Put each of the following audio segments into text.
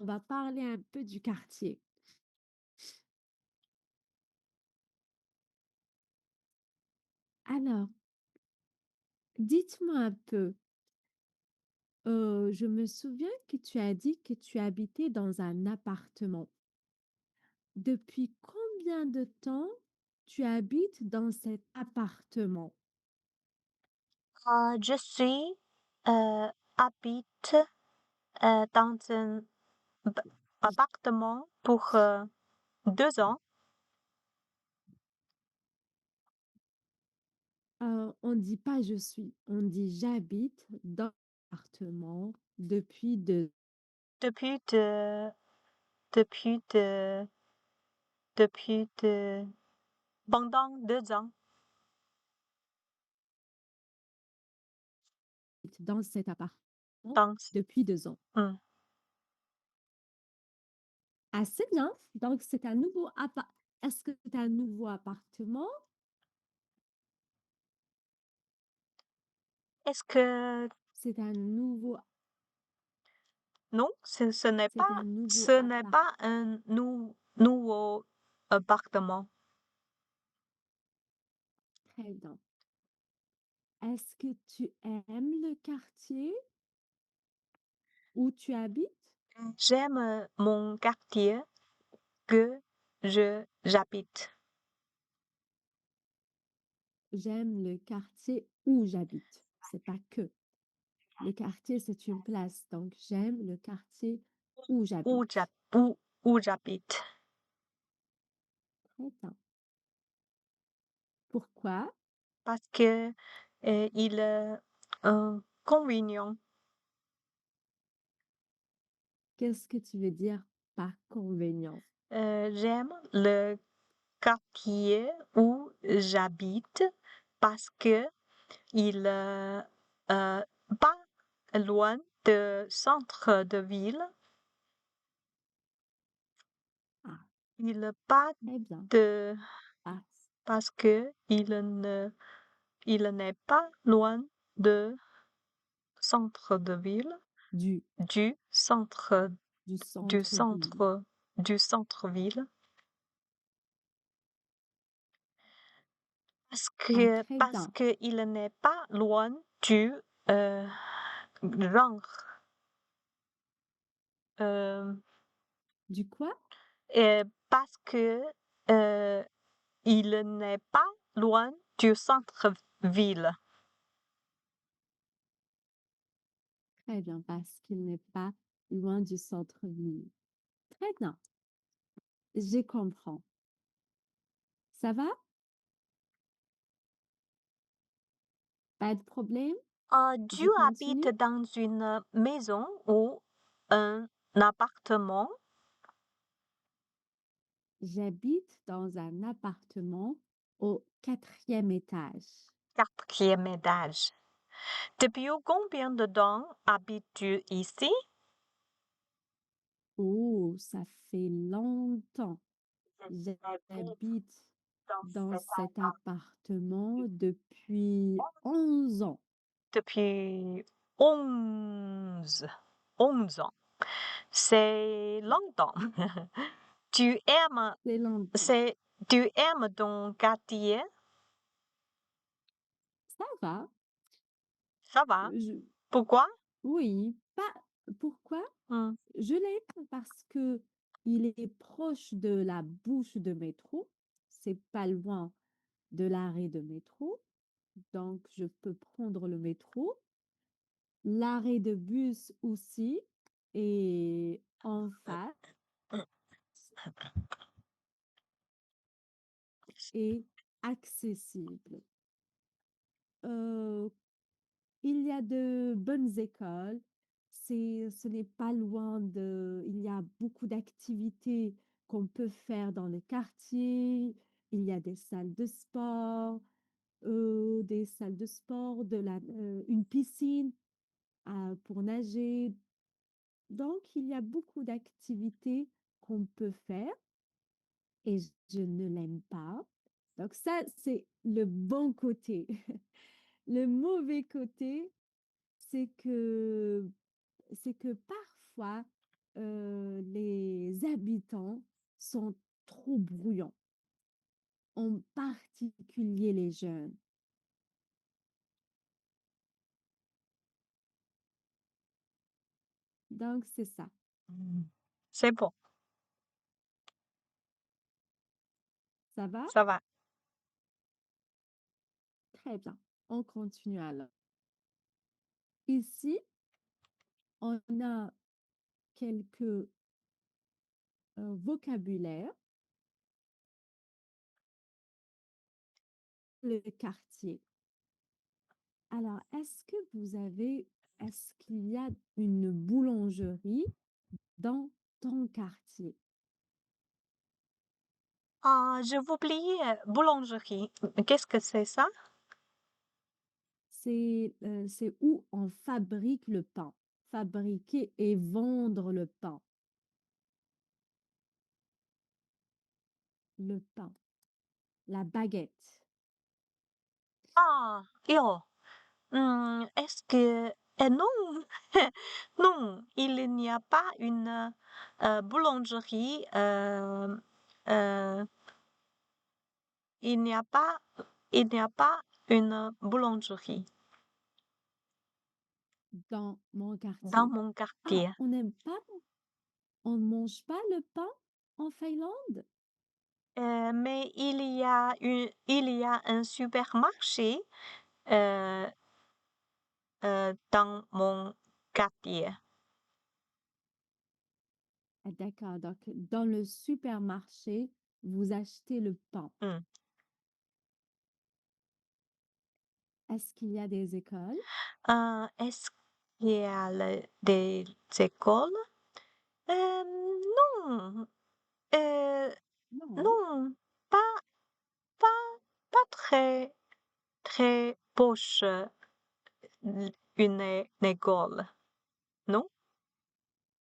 va parler un peu du quartier. Alors, dites-moi un peu, je me souviens que tu as dit que tu habitais dans un appartement. Depuis combien de temps tu habites dans cet appartement? Je suis habite dans un b- J appartement pour 2 ans. On ne dit pas «je suis», on dit «j'habite dans l'appartement depuis de». Depuis de, depuis de, depuis de, pendant 2 ans. Dans cet appartement Dans, depuis 2 ans. Hmm. Ah, c'est bien. Donc c'est un nouveau appa est-ce que c'est un nouveau appartement? Est-ce que C'est un nouveau non, ce n'est c'est pas, un nouveau ce n'est appart pas un nouveau appartement. très bien. Est-ce que tu aimes le quartier où tu habites? J'aime mon quartier que j'habite. J'aime le quartier où j'habite. C'est pas que. Le quartier, c'est une place, donc j'aime le quartier où Où j'habite. j'hab- où, où j'habite. Très bien. Pourquoi? Parce que il est convenient. Qu'est-ce que tu veux dire par convénient? J'aime le quartier où j'habite parce que il est pas loin du centre de ville. Ah, Il est pas très bien. de Ah, parce que il n'est pas loin de centre de ville, du du centre du du centre-ville. centre du centre-ville. Ah, très Parce bien. que il n'est pas loin du euh, genre. Euh, Du quoi? et parce que euh, il n'est pas loin du centre-ville. Très bien, parce qu'il n'est pas loin du centre-ville. Très bien, je comprends. Ça va? Pas de problème? Tu Je habites continue? dans une maison ou un appartement, J'habite dans un appartement au quatrième étage. quatrième étage. Depuis combien de temps habites-tu ici? Oh, ça fait longtemps. J'habite J'habite dans dans cet cet appartement appartement depuis 11 ans. depuis 11 11 ans. C'est longtemps. Tu aimes, C'est longtemps. c'est, tu aimes ton quartier? Ça va. Ça va? Je- Pourquoi? oui, pas. Pourquoi? Hmm. Je l'aime parce que il est proche de la bouche de métro. C'est pas loin de l'arrêt de métro. Donc, je peux prendre le métro. L'arrêt de bus aussi est en face et accessible. Euh, il y a de bonnes écoles. Ce n'est pas loin de, il y a beaucoup d'activités qu'on peut faire dans le quartier. Il y a des salles de sport, une piscine pour nager. Donc, il y a beaucoup d'activités qu'on peut faire et je ne l'aime pas. Donc ça, c'est le bon côté. Le mauvais côté, c'est que c'est que parfois, les habitants sont trop bruyants, en particulier les jeunes. Donc c'est ça. Mmh. C'est bon, Ça va? ça va. Très bien. On continue alors. Ici, on a quelques vocabulaires. Le quartier. Alors, est-ce qu'il y a une boulangerie dans ton quartier? Ah, je oublié boulangerie. Qu'est-ce que c'est ça? C'est où on fabrique le pain. Fabriquer et vendre le pain. Le pain. La baguette. Ah, io. Est-ce que non, non, il n'y a pas une, boulangerie, heu, il n'y a pas il n'y a pas une boulangerie Dans mon dans quartier. mon Ah, quartier. on ne mange pas le pain en Finlande? Mais il y a un supermarché, heu dans mon quartier. Ah, d'accord. Donc, dans le supermarché, vous achetez le pain. Mmh. Est-ce qu'il y a des écoles? Est-ce qu'il y a des écoles? Non, heu, Non. non, pas pas pas très très proche, une école, non?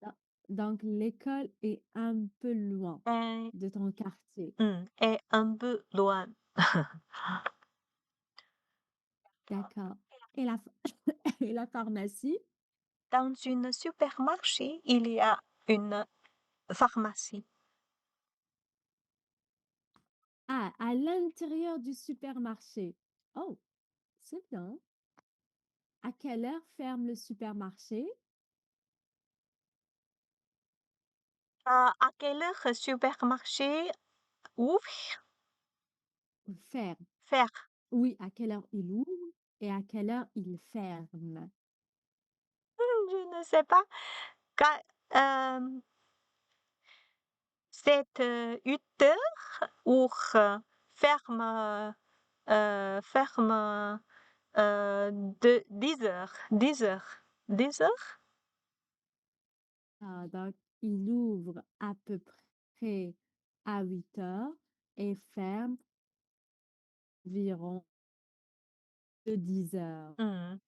Do donc l'école est un peu loin Et de ton quartier. et un peu loin. D'accord. Et la ph et la pharmacie? Dans une supermarché, il y a une pharmacie. Ah, à l'intérieur du supermarché. Oh, c'est bien. À quelle heure ferme le supermarché? À quelle heure le supermarché ouvre? Ferme. Faire? Oui, à quelle heure il ouvre et à quelle heure il ferme? Je ne sais pas. Quand, c'est 8 heures ou ferme, ferme de 10 heures. 10 heures. 10 heures? Ah, donc il ouvre à peu près à 8 heures et ferme environ de 10 heures. Hmm.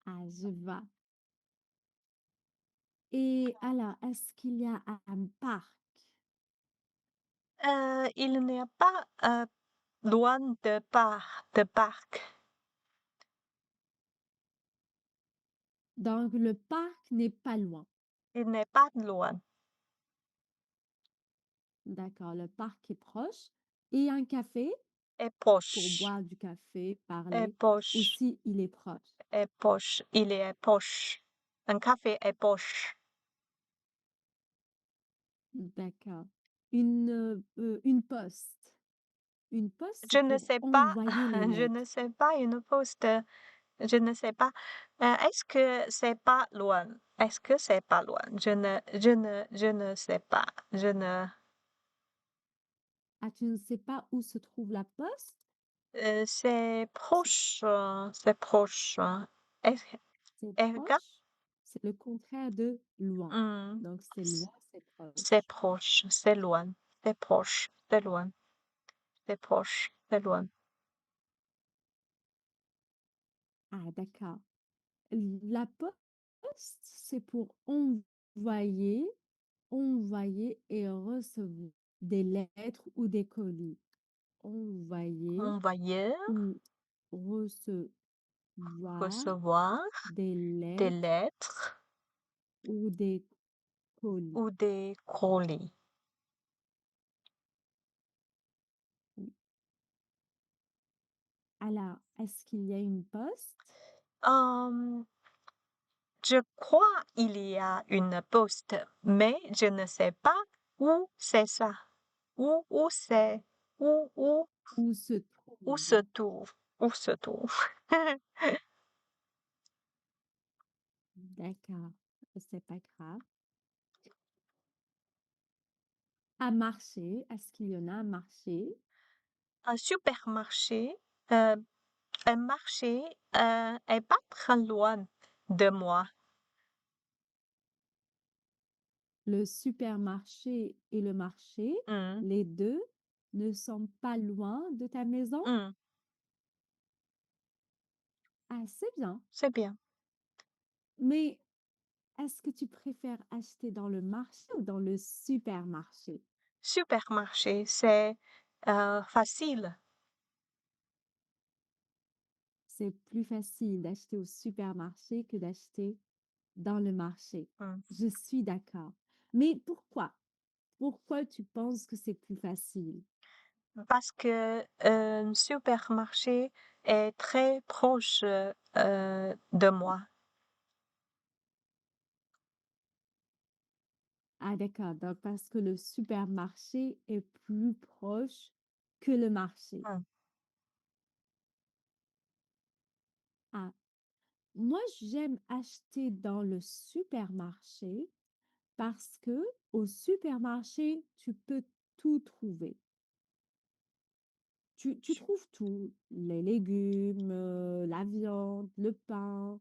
Ah, je vois. Et alors, est-ce qu'il y a un parc? Il n'y a pas loin de parc. Donc, le parc n'est pas loin. Il n'est pas loin. D'accord, le parc est proche. Et un café Est pour proche. boire du café, Est parler, proche. aussi il est proche. Est proche. Il est proche. Un café est proche. D'accord. Une poste. Une poste, Je c'est ne pour sais pas, envoyer les je ne lettres. sais pas une poste, je ne sais pas. Est-ce que c'est pas loin? Est-ce que c'est pas loin? Je ne sais pas. Je ne, Ah, tu ne sais pas où se trouve la poste? c'est C'est proche, c'est proche. Est-ce, c'est est-ce que, proche? C'est le contraire de loin. hmm, Donc, c'est loin, c'est c'est proche. proche, c'est loin, c'est proche, c'est loin, c'est proche, c'est loin. Ah, d'accord. La poste, c'est pour envoyer et recevoir des lettres ou des colis. Envoyer Envoyer, ou recevoir recevoir des des lettres lettres ou des colis? ou des colis? Oui. Alors, est-ce qu'il y a une poste? Hum, je crois il y a une poste, mais je ne sais pas où c'est ça. Où c'est, où, Où se où se trouve? trouve, où se trouve. D'accord, c'est pas grave. À marché, est-ce qu'il y en a un marché? Un supermarché, un marché, est pas très loin de moi. Le supermarché et le marché, Mmh, les 2 ne sont pas loin de ta maison? mmh, Ah, c'est bien. c'est bien. Mais est-ce que tu préfères acheter dans le marché ou dans le supermarché? Supermarché, c'est, facile. C'est plus facile d'acheter au supermarché que d'acheter dans le marché. Mmh. Je suis d'accord. Mais pourquoi? Pourquoi tu penses que c'est plus facile? Parce que un supermarché est très proche, de moi. Ah, d'accord. Donc, parce que le supermarché est plus proche que le marché. Mmh. Ah, moi, j'aime acheter dans le supermarché parce que au supermarché, tu peux tout trouver. Tu trouves tout, les légumes, la viande, le pain,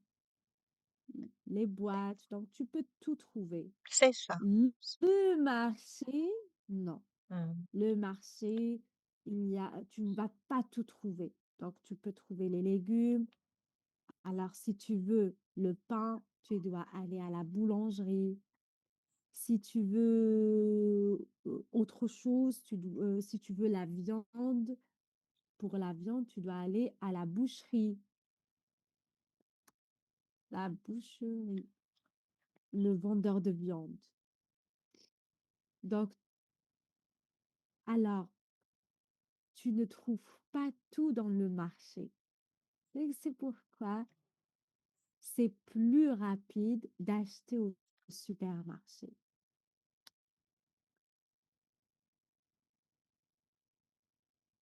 les boîtes, donc tu peux tout trouver. C'est ça. Le marché, non. Mmh. Le marché, tu ne vas pas tout trouver. Donc, tu peux trouver les légumes. Alors, si tu veux le pain, tu dois aller à la boulangerie. Si tu veux autre chose, si tu veux la viande, pour la viande, tu dois aller à la boucherie. La boucherie, le vendeur de viande. Donc, alors, tu ne trouves pas tout dans le marché. Et c'est pourquoi c'est plus rapide d'acheter au supermarché.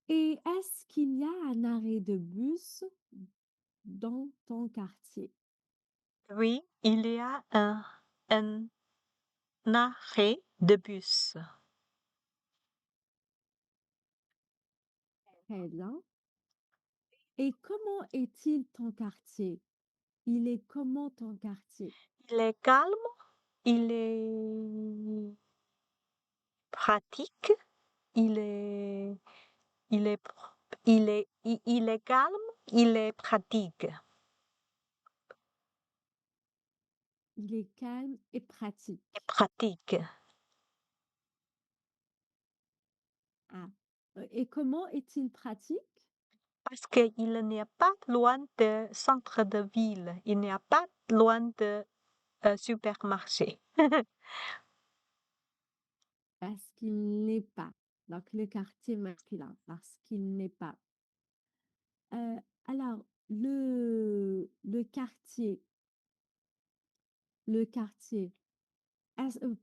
Et est-ce qu'il y a un arrêt de bus dans ton quartier? Oui, il y a un arrêt de bus. Très bien. Et comment est-il ton quartier? Il est comment ton quartier? Il est calme, il est pratique, il est il est pr il est calme, il est pratique. Il est calme et Et pratique. pratique, Ah. Et comment est-il pratique? parce qu'il n'y a pas loin de centre de ville, il n'y a pas loin de, supermarché. Parce qu'il n'est pas. Donc, le quartier masculin, parce qu'il n'est pas. Alors, le quartier,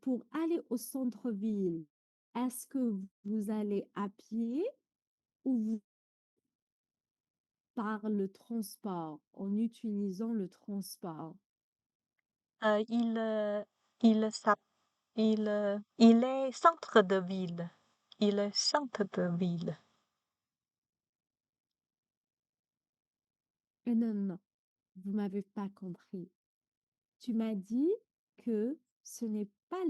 pour aller au centre-ville, est-ce que vous allez à pied ou vous par le transport, en utilisant le transport? Il, il s'app il est centre de ville. Il est centre de ville. Non, non, non, vous m'avez pas compris. Tu m'as dit que ce n'est pas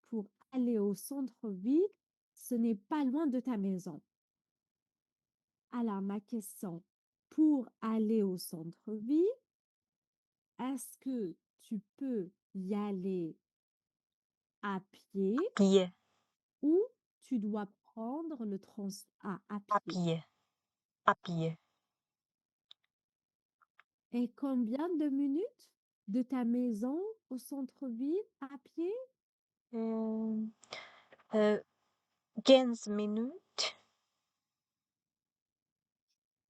pour aller au centre-ville, ce n'est pas loin de ta maison. Alors, ma question, pour aller au centre-ville, est-ce que tu peux y aller à pied Pied, ou tu dois prendre à à pied? pied, à pied. Et combien de minutes? de ta maison au centre-ville à pied? Euh, euh, 15 minutes.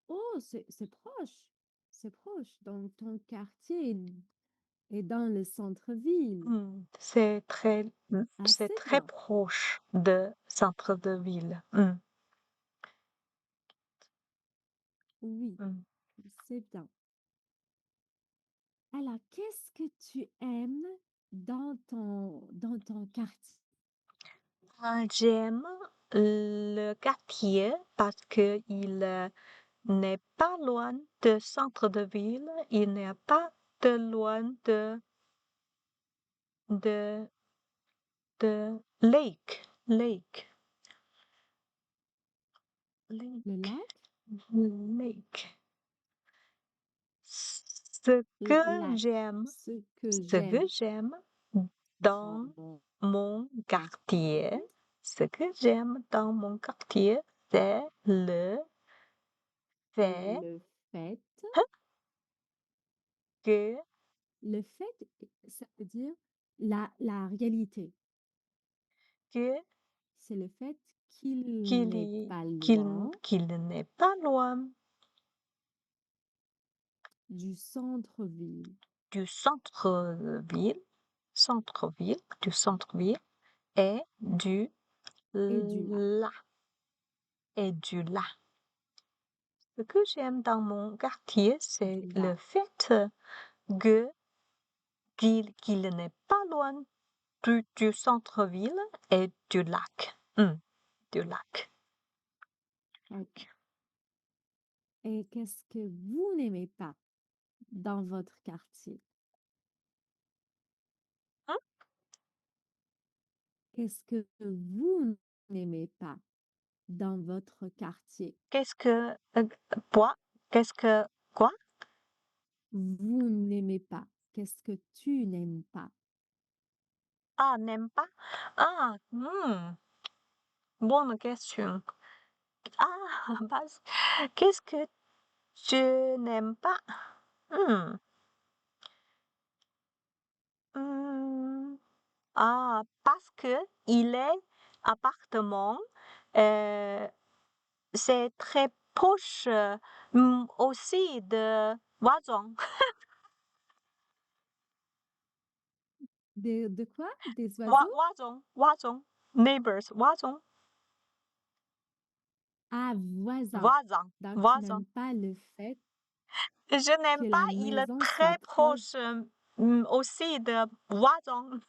Oh, c'est proche. C'est proche. Donc, ton quartier est dans le centre-ville. C'est Assez très bien. proche de centre de ville. Oui, Mm. c'est bien. Alors, qu'est-ce que tu aimes dans ton quartier? J'aime le quartier parce que il n'est pas loin de centre de ville, il n'est pas de loin de, de Le lake, lac? lake. Ce que Lac. j'aime, Ce que ce que j'aime j'aime dans dans mon mon quartier, quartier, ce que j'aime dans mon quartier, c'est le c'est fait que, le fait, ça veut dire la réalité. que, C'est le fait qu'il n'est pas loin qu'il n'est pas loin du centre-ville du centre-ville, du centre-ville et et du lac. là, et du là. Ce que j'aime dans mon quartier, c'est Du le lac. fait que qu'il n'est pas loin du centre-ville et du lac. Du lac. Ok. Et qu'est-ce que vous n'aimez pas dans votre quartier? Hein? Qu'est-ce que vous n'aimez pas dans votre quartier? Qu'est-ce que quoi? Qu'est-ce que quoi? Vous n'aimez pas. Qu'est-ce que tu n'aimes pas? Ah, n'aime pas? Ah, bonne question. Ah, qu'est-ce que je n'aime pas? Hmm, hmm, Ah, parce que il est appartement, euh, c'est très proche aussi de Wazong. De quoi? Des oiseaux? Wazong, neighbors, Wazong, Ah, voisin. voisin, Donc, tu voisin. n'aimes pas le fait Je que n'aime pas, la il est maison soit très proche, proche aussi de Wazong.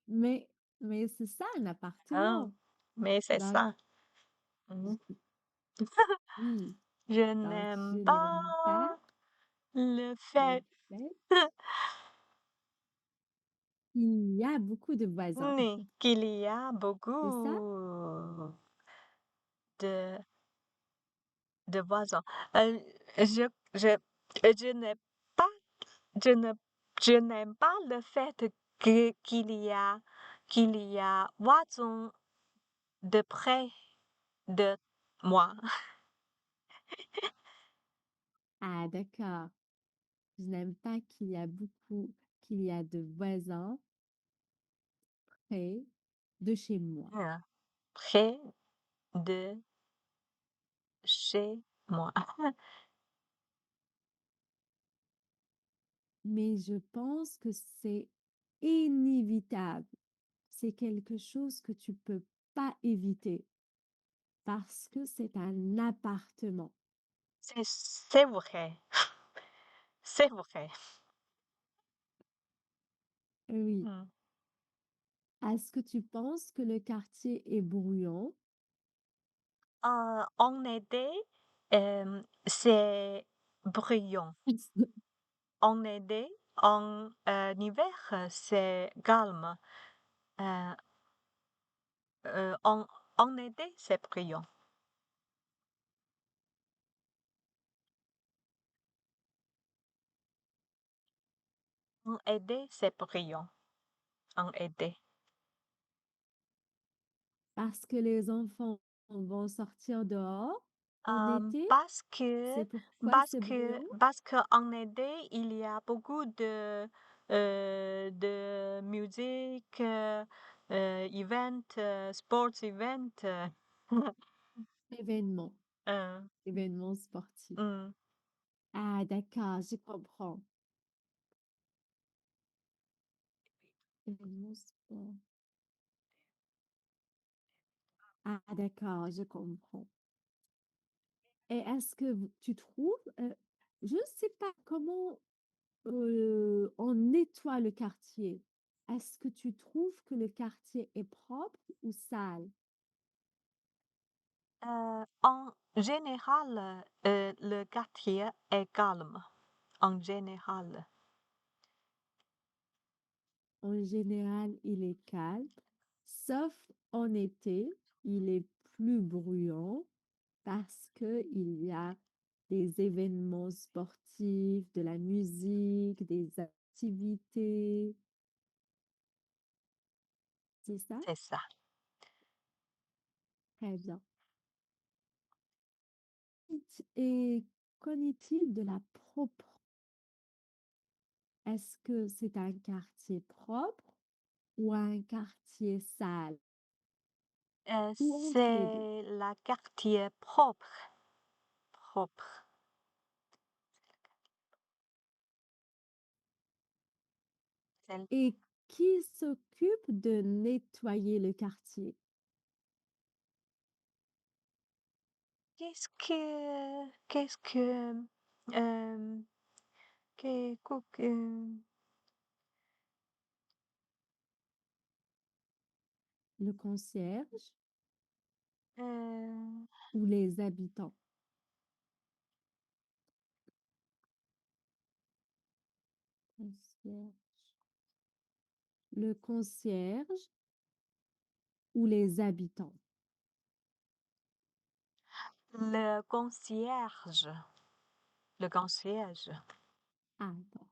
mais, mais c'est ça, un Ah, appartement. mais c'est Donc, ça. Mhm. oui. Je Donc, je n'aime n'aime pas pas le le fait fait qu'il y a beaucoup de voisins. qu'il y a C'est ça? beaucoup de, de voisins. Euh, je, je, je n'ai pas, je ne, je n'aime pas le fait qu'il y a voisins de près de moi. Ah, d'accord. Je n'aime pas qu'il y a de voisins près de chez moi. Ah, près de chez moi. Mais je pense que c'est inévitable. C'est quelque chose que tu peux pas éviter parce que c'est un appartement. C'est vrai. C'est vrai. Oui. Hmm. Est-ce que tu penses que le quartier est bruyant? En été, c'est bruyant. En été, en hiver, c'est calme. Euh, euh, en, en été, c'est bruyant. En été, c'est bruyant. En été. Parce que les enfants vont sortir dehors? En été, Parce que c'est pourquoi c'est bruyant? parce qu'en été, il y a beaucoup de musique, event, sports event, Événement, heu, événement sportif. mmh, Ah d'accord, je comprends. Événement sport. Ah d'accord, je comprends. Et est-ce que tu trouves, je ne sais pas comment, on nettoie le quartier. Est-ce que tu trouves que le quartier est propre ou sale? en général, le quartier est calme, en général. En général, il est calme, sauf en été, il est plus bruyant parce qu'il y a des événements sportifs, de la musique, des activités. C'est ça? C'est ça. Très bien. Et qu'en est-il de la propre? Est-ce que c'est un quartier propre ou un quartier sale? Ou entre les 2? C'est la quartier propre, propre. C'est Et qui s'occupe de nettoyer le quartier? qu'est-ce que, hem, que Le concierge heu, ou les habitants? Concierge. Le concierge ou les habitants? le concierge, le concierge, Ah, bon,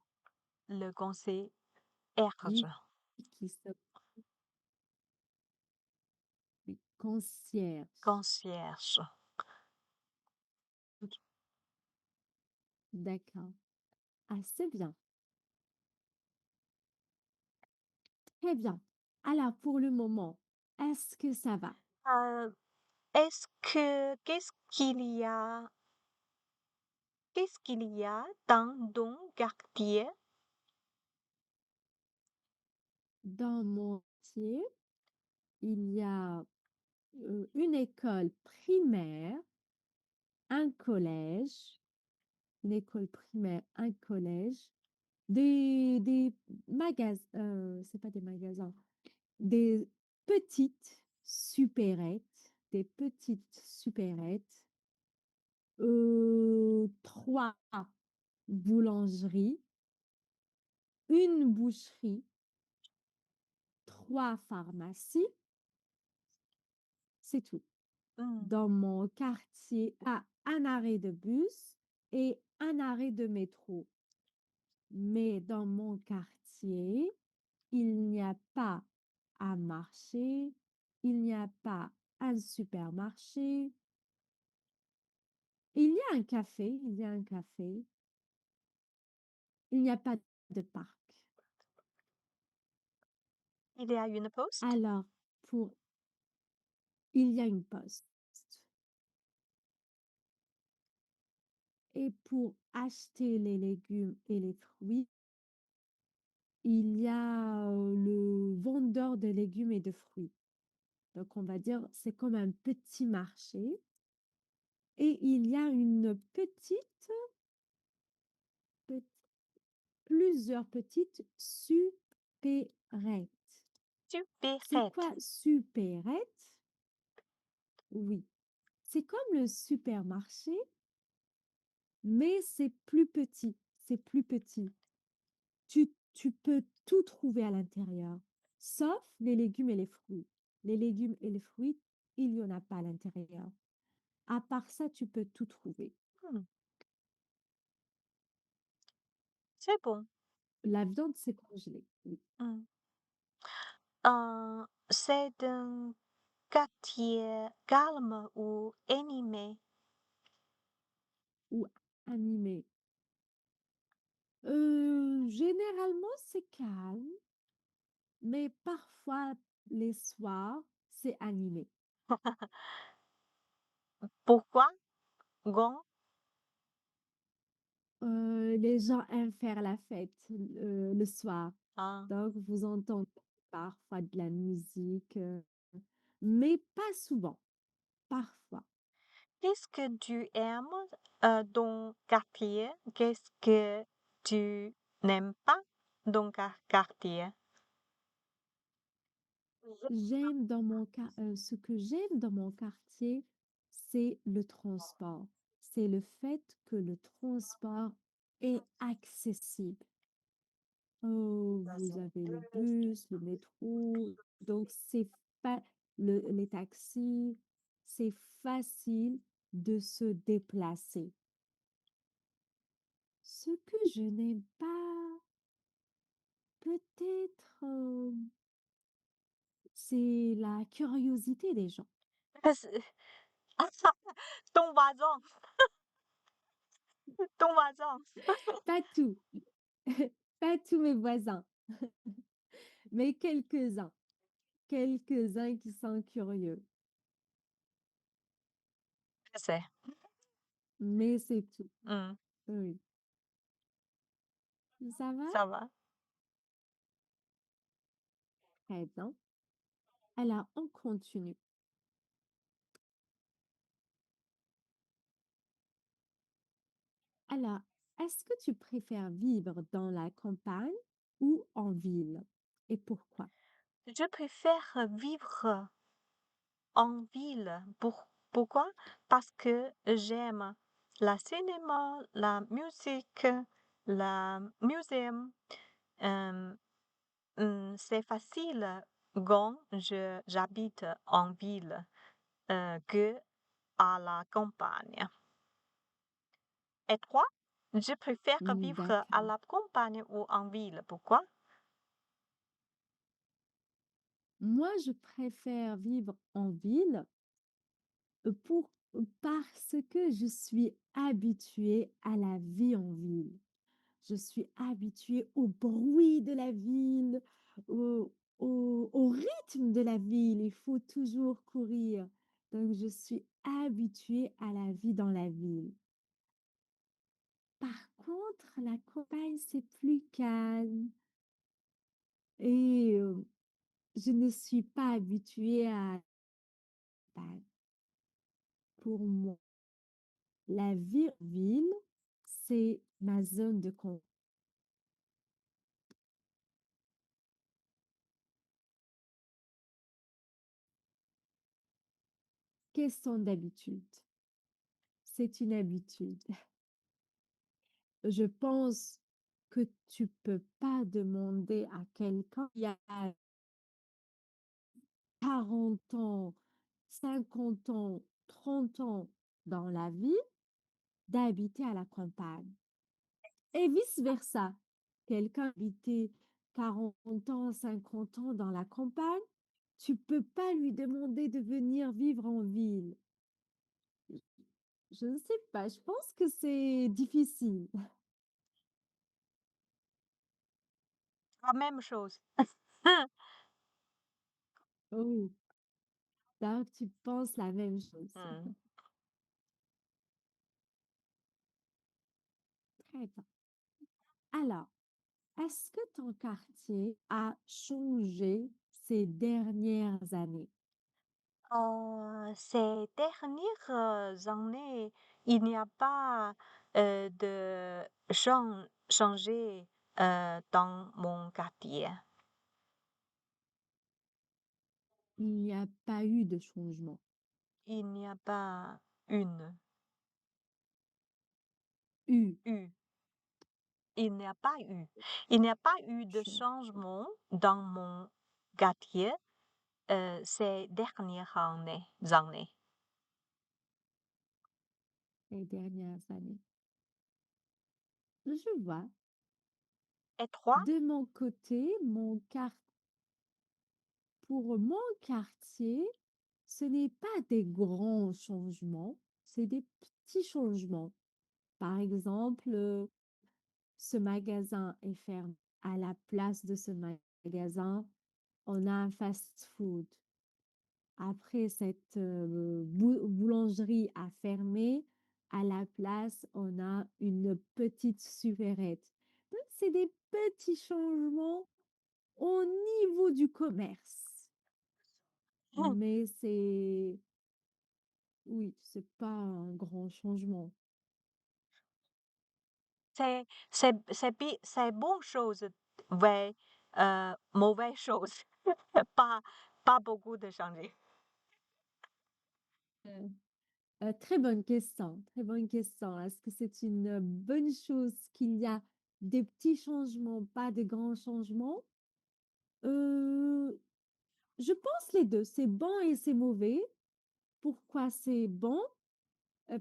le concierge, lui qui s'occupe, oui, concierge. concierge. D'accord. Ah, c'est bien. Très bien. Alors, pour le moment, est-ce que ça va? Est-ce que qu'est-ce qu'il y a dans ton quartier? Dans mon quartier, il y a une école primaire, un collège, une école primaire, un collège, des magasins, c'est pas des magasins, des des petites supérettes, 3 boulangeries, une boucherie, 3 pharmacies, c'est tout. Mmh, Dans mon quartier, à un arrêt de bus et un arrêt de métro. Mais dans mon quartier, il n'y a pas un marché, il n'y a pas un supermarché. Il y a un café, il n'y a pas de parc. il y a une poste? Alors, pour il y a une poste. Et pour acheter les légumes et les fruits, il y a le vendeur de légumes et de fruits. Donc, on va dire, c'est comme un petit marché. Et il y a une pe- plusieurs petites supérettes. C'est Supérette. quoi supérette? Oui, c'est comme le supermarché, mais c'est plus petit. C'est plus petit. Tu peux tout trouver à l'intérieur, sauf les légumes et les fruits. Les légumes et les fruits, il y en a pas à l'intérieur. À part ça, tu peux tout trouver. Mmh, c'est bon. La viande, c'est congelé. Oui. Mmh. C'est un quartier calme ou animé? ou animé? Généralement, c'est calme, mais parfois, les soirs, c'est animé. Pourquoi? Gon? Les gens aiment faire la fête le soir, Ah. donc vous entendez parfois de la musique, mais pas souvent, parfois. Qu'est-ce que tu aimes dans quartier? Qu'est-ce que tu n'aimes pas dans quartier? Ce que j'aime dans mon quartier, c'est le transport. C'est le fait que le transport est accessible. Oh, vous avez le bus, le métro, donc les taxis, c'est facile de se déplacer. Ce que je n'aime pas, peut-être, c'est la curiosité des gens. C'est- Ton voisin, ton voisin. Pas tout, pas tous mes voisins, mais quelques-uns, quelques-uns qui sont curieux, Je sais. mais c'est tout. Hmm, Oui. Ça va? ça va. Très bien. Alors, on continue. Alors, est-ce que tu préfères vivre dans la campagne ou en ville? Et pourquoi? Je préfère vivre en ville. Pourquoi? Parce que j'aime la cinéma, la musique, la muséum. Euh, c'est facile quand j'habite en ville que à la campagne. Et toi? Je préfère vivre à D'accord. la campagne ou en ville. Pourquoi? Moi, je préfère vivre en ville pour, parce que je suis habituée à la vie en ville. Je suis habituée au bruit de la ville, au rythme de la ville. Il faut toujours courir. Donc, je suis habituée à la vie dans la ville. Par contre, la campagne, c'est plus calme et je ne suis pas habituée à la campagne. Pour moi, la ville, c'est ma zone de confort. Question d'habitude. C'est une habitude. Je pense que tu peux pas demander à quelqu'un qui a 40 ans, 50 ans, 30 ans dans la ville d'habiter à la campagne. Et vice-versa. Quelqu'un habitait 40 ans, 50 ans dans la campagne, tu peux pas lui demander de venir vivre en ville. Je ne sais pas, je pense que c'est difficile. La même chose. Oui, donc tu penses la même chose. Hmm. Très bien. Alors, est-ce que ton quartier a changé ces dernières années? Ces dernières années, il n'y a pas de changé dans mon quartier. Il n'y a pas eu de changement. Il n'y a pas une, Eu. eu. Il n'y a pas eu. Il n'y a pas eu de Ch- changement dans mon quartier ces dernières années. Les dernières années. Je vois. Et toi? De mon côté, pour mon quartier, ce n'est pas des grands changements, c'est des petits changements. Par exemple, ce magasin est fermé. À la place de ce magasin, on a un fast-food. Après cette boulangerie a fermé, à la place, on a une petite supérette. Donc, c'est des petits changements au niveau du commerce. Mmh. Mais c'est, oui, c'est pas un grand changement. C'est bonne chose, ouais, mauvaise chose, pas pas beaucoup de changer. Euh, très bonne question, très bonne question. Est-ce que c'est une bonne chose qu'il y a des petits changements, pas de grands changements? Euh, je pense les deux, c'est bon et c'est mauvais. Pourquoi c'est bon?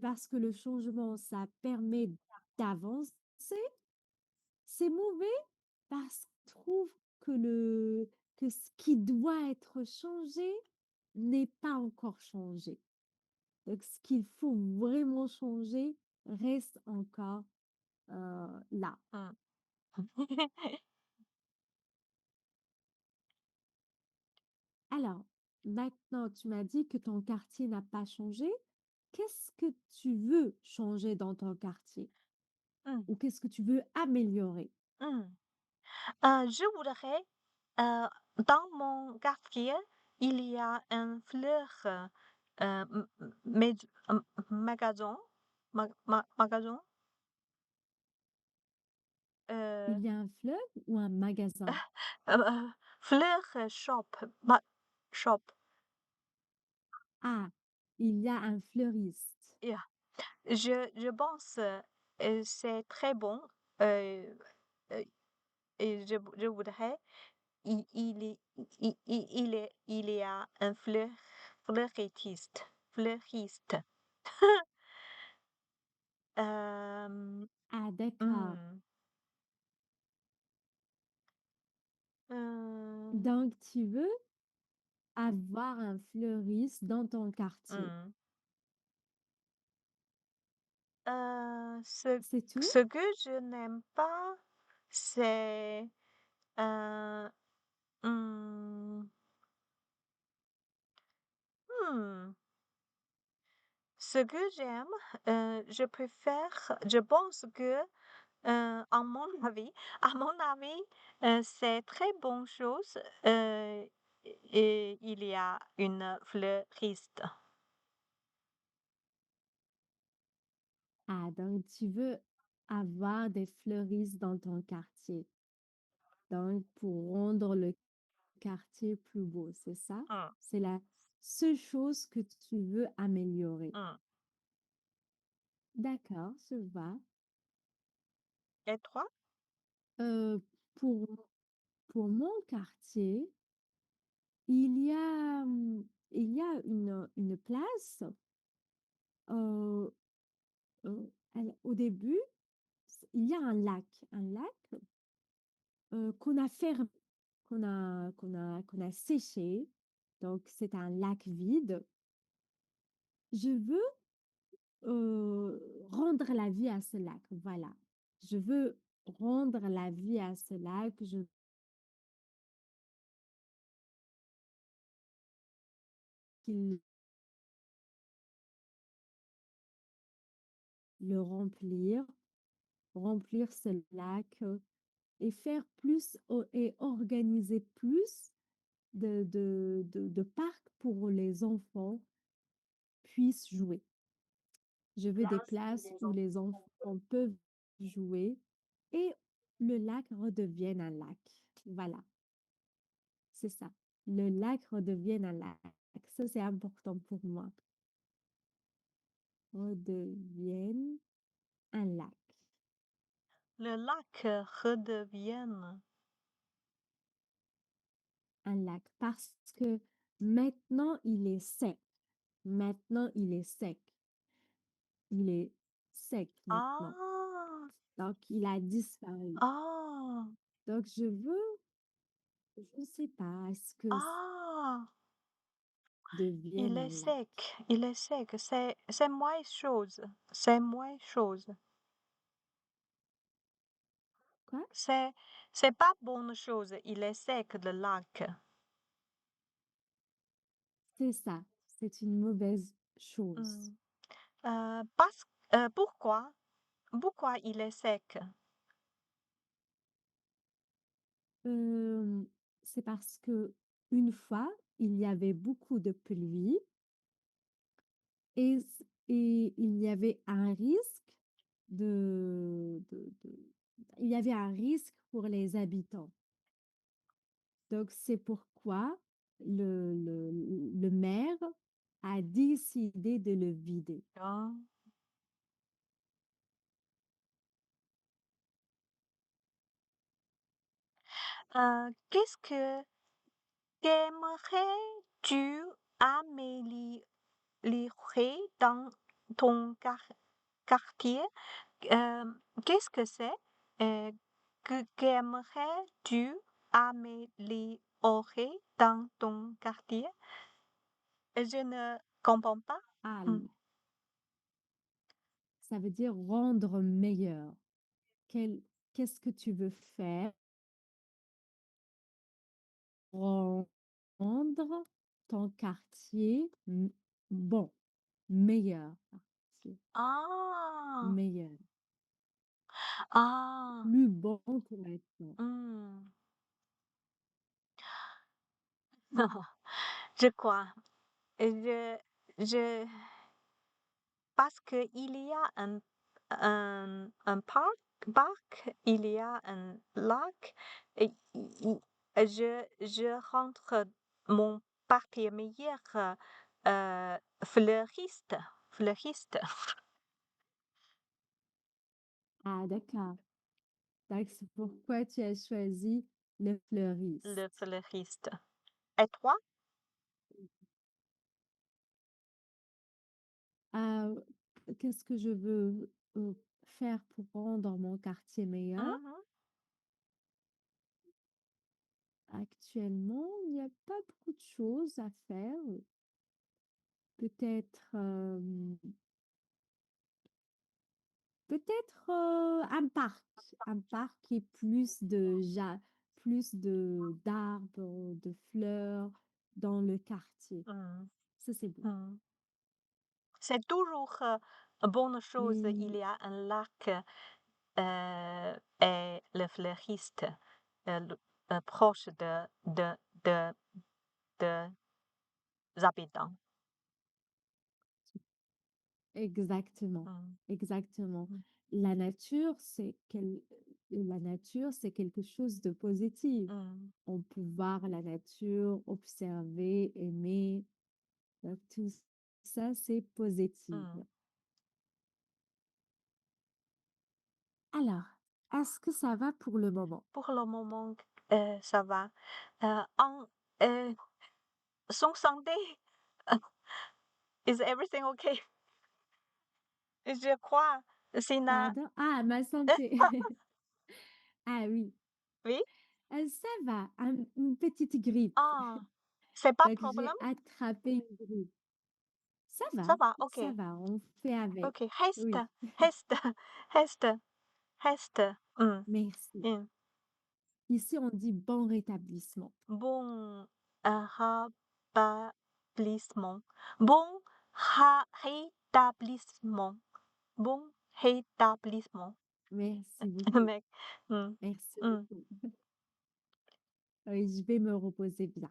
Parce que le changement, ça permet d'avancer. C'est mauvais parce qu'on trouve que ce qui doit être changé n'est pas encore changé. Donc, ce qu'il faut vraiment changer reste encore là. Mmh. Alors, maintenant, tu m'as dit que ton quartier n'a pas changé. Qu'est-ce que tu veux changer dans ton quartier? Mmh, Ou qu'est-ce que tu veux améliorer? mmh. Je voudrais, heu, dans mon quartier, il y a un fleur, m m méd magasin, magasin, Il heu, y a un fleuve ou un magasin? fleur shop, shop, Ah, il y a un fleuriste. yeah. Je pense, c'est très bon, heu heu et je voudrais, il y a un fleuriste. Hem, Ah, d'accord. mmh, heu, Donc, tu veux avoir un fleuriste dans ton quartier. mmh, ce C'est tout? ce que je n'aime pas, c'est, heu, mmh, mmh, ce que j'aime, je pense que, à mon avis à mon avis, c'est très bonne chose, et il y a une fleuriste. Ah, donc tu veux avoir des fleuristes dans ton quartier. Donc, pour rendre le quartier plus beau, c'est ça? Mmh, C'est la seule chose que tu veux améliorer. mmh. D'accord, je vois. Et toi? Euh, pour, pour mon quartier, il y a une place. euh, Au début, il y a un lac qu'on a fermé, qu'on a séché. Donc, c'est un lac vide. Je veux rendre la vie à ce lac. Voilà. Je veux rendre la vie à ce lac. Je veux qu'il le remplir ce lac et faire plus et organiser plus de parcs pour les enfants puissent jouer. Je veux des places où les enfants peuvent jouer et le lac redevienne un lac. Voilà, c'est ça. Le lac redevienne un lac. Ça, c'est important pour moi. Redevienne un lac. Le lac redevienne. Un lac. Parce que maintenant, il est sec. Maintenant, il est sec. Il est sec maintenant. Ah! Donc, il a disparu. Ah! Donc, je veux, je ne sais pas, est-ce que ça Ah! devienne un lac? Il est sec, c'est moins chose, c'est moins chose. Quoi? C'est c'est pas bonne chose, il est sec le lac. C'est ça, c'est une mauvaise chose. Mmh. Parce pourquoi? Pourquoi il est sec? Hem, c'est parce que une fois, il y avait beaucoup de pluie et il y avait un risque de il y avait un risque pour les habitants. Donc c'est pourquoi le maire a décidé de le vider. Ah. Qu'est-ce que qu'aimerais-tu améliorer dans ton quartier? Qu'est-ce que c'est? Que qu'aimerais-tu améliorer dans ton quartier? Je ne comprends pas. Ah, Mmh. ça veut dire rendre meilleur. Quel Qu'est-ce que tu veux faire pour rendre ton quartier bon, meilleur quartier, Ah! meilleur, Ah! plus bon que maintenant. Mmh. Je crois. Je parce qu'il y a un parc, il y a un lac et je rentre mon quartier meilleur, fleuriste fleuriste, Ah d'accord. Donc c'est pourquoi tu as choisi le le fleuriste. fleuriste. Et toi? Ah, qu'est-ce que je veux, faire pour rendre mon quartier meilleur? Mmh. Actuellement, il n'y a pas beaucoup de choses à faire. Peut-être, peut-être, un parc qui est plus de d'arbres, de fleurs dans le quartier. Mmh. Ça, c'est beau. Mmh. C'est toujours, bonne chose, il Oui, y a un lac, et le fleuriste, le proche de des habitants. exactement, Mmh. exactement. Mmh. La nature, c'est quelque chose de positif. Mmh. On peut voir la nature, observer, aimer, donc tout ça, c'est positif. Mmh. Alors, est-ce que ça va pour le moment? Pour le moment, ça va. En son santé, is everything okay? Je crois, Sina Pardon? Ah, ma santé. Ah oui, oui? ça va, une petite grippe. Ah, c'est pas Donc j'ai problème? attrapé une grippe. Ça va, OK, Ça va, on fait avec. OK. Reste, Oui, reste, reste, reste. merci. Mmh. Ici, on dit bon rétablissement. Bon rétablissement. Bon rétablissement. Bon rétablissement. Merci beaucoup. Mec. Mmh. Merci Mmh. beaucoup. Oui, je vais me reposer bien.